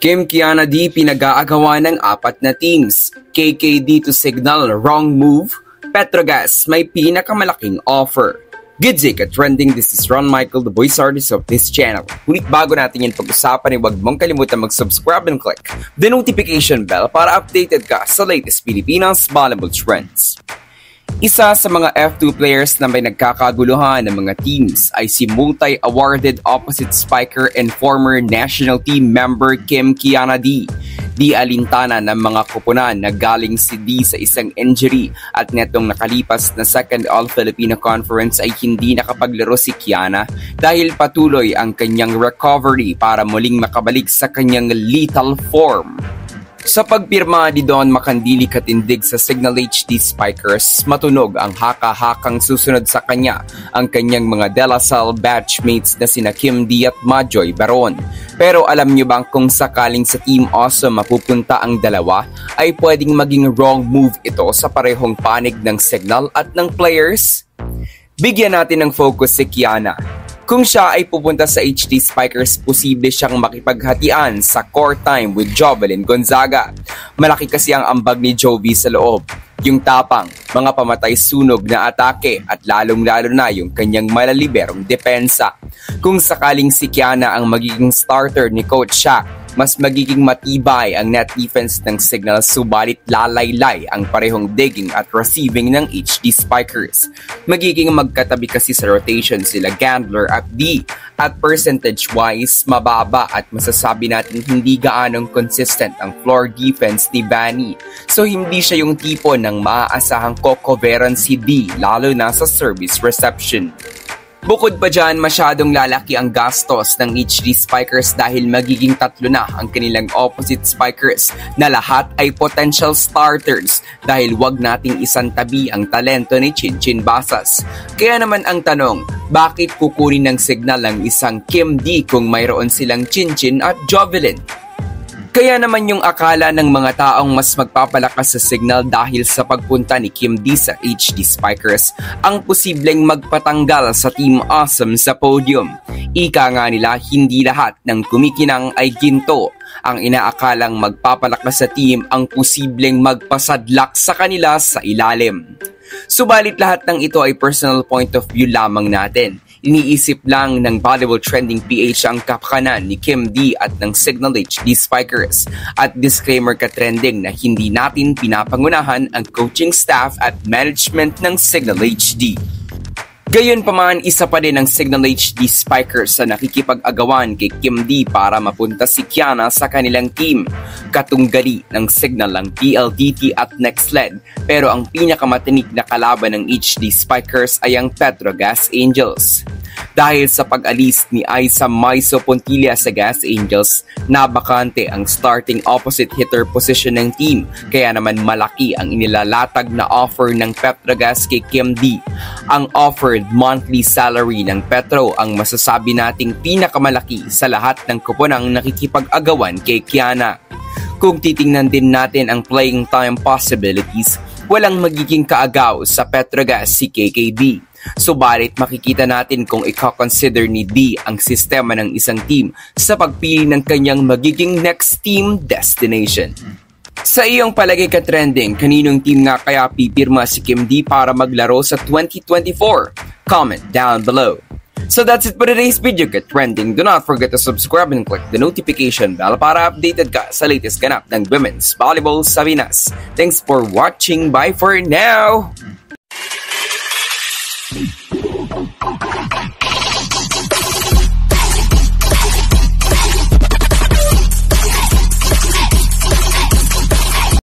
Kim Kiana D pinag-aagawa ng 4 na teams. KKD to signal wrong move. Petrogas may pinakamalaking offer. Good day ka trending, this is Ron Michael, the voice artist of this channel. Ngunit bago natin yung pag-usapan, huwag mong kalimutan mag-subscribe and click the notification bell para updated ka sa latest Pilipinas volleyball trends. Isa sa mga F2 players na may nagkakaguluhan ng mga teams ay si multi-awarded opposite spiker and former national team member Kim Kiana D. Di alintana ng mga koponan na galing si D sa isang injury at netong nakalipas na second All-Filipino Conference ay hindi nakapaglaro si Kiana dahil patuloy ang kanyang recovery para muling makabalik sa kanyang lethal form. Sa pagpirma ni Don Makandili katindig sa Signal HD Spikers, matunog ang haka-hakang susunod sa kanya ang kanyang mga De La Salle batchmates na sina Kim D at Majoy Baron. Pero alam niyo bang kung sakaling sa Team Awesome mapupunta ang dalawa, ay pwedeng maging wrong move ito sa parehong panig ng Signal at ng players? Bigyan natin ng focus si Kiana. Kung siya ay pupunta sa HD Spikers, posible siyang makipaghatian sa core time with Jovelyn Gonzaga. Malaki kasi ang ambag ni Jovi sa loob. Yung tapang, mga pamatay sunog na atake at lalong-lalo na yung kanyang malaliberong depensa. Kung sakaling si Kiana ang magiging starter ni Coach Shaq, mas magiging matibay ang net defense ng Signal, subalit lalaylay ang parehong digging at receiving ng HD Spikers. Magiging magkatabi kasi sa rotation sila Gandler at D, at percentage-wise mababa at masasabi natin hindi gaanong consistent ang floor defense ni Vanny. So hindi siya yung tipo ng maaasahang cocoveran si D, lalo na sa service reception. Bukod pa dyan, masyadong lalaki ang gastos ng HD Spikers dahil magiging 3 na ang kanilang opposite spikers na lahat ay potential starters dahil wag nating isantabi ang talento ni Chinchin Basas. Kaya naman ang tanong, bakit kukunin ng Signal ang isang Kim D kung mayroon silang Chinchin at Jovelyn? Kaya naman yung akala ng mga taong mas magpapalakas sa Signal dahil sa pagpunta ni Kim D sa HD Spikers ang posibleng magpatanggal sa Team Awesome sa podium. Ika nga nila, hindi lahat ng kumikinang ay ginto. Ang inaakalang magpapalakas sa team ang posibleng magpasadlak sa kanila sa ilalim. Subalit lahat ng ito ay personal point of view lamang natin. Iniisip lang ng Volleyball Trending PH ang kapakanan ni Kim D at ng Signal HD Spikers. At disclaimer ka trending na hindi natin pinapangunahan ang coaching staff at management ng Signal HD. Gayunpaman, isa pa din ang Signal HD Spikers sa nakikipag-agawan kay Kim D para mapunta si Kiana sa kanilang team. Katunggali ng Signal ang PLDT at NextLed, pero ang pinakamatinik na kalaban ng HD Spikers ay ang Petrogas Angels. Dahil sa pag-alis ni Aiza Maiso Pontilla sa Gas Angels, nabakante ang starting opposite hitter position ng team, kaya naman malaki ang inilalatag na offer ng Petrogas kay Kim D. Ang offered monthly salary ng Petro ang masasabi nating pinakamalaki sa lahat ng kuponang nakikipag-agawan kay Kiana. Kung titingnan din natin ang playing time possibilities, walang magiging kaagaw sa Petrogas si KKD. Subalit makikita natin kung i-consider ni D ang sistema ng isang team sa pagpili ng kanyang magiging next team destination. Sa iyong palagay ka trending, kaninong team nga kaya pipirma si Kim D para maglaro sa 2024? Comment down below. So that's it for today's video ka trending. Do not forget to subscribe and click the notification bell para updated ka sa latest ganap ng women's volleyball sa Pinas. Thanks for watching. Bye for now!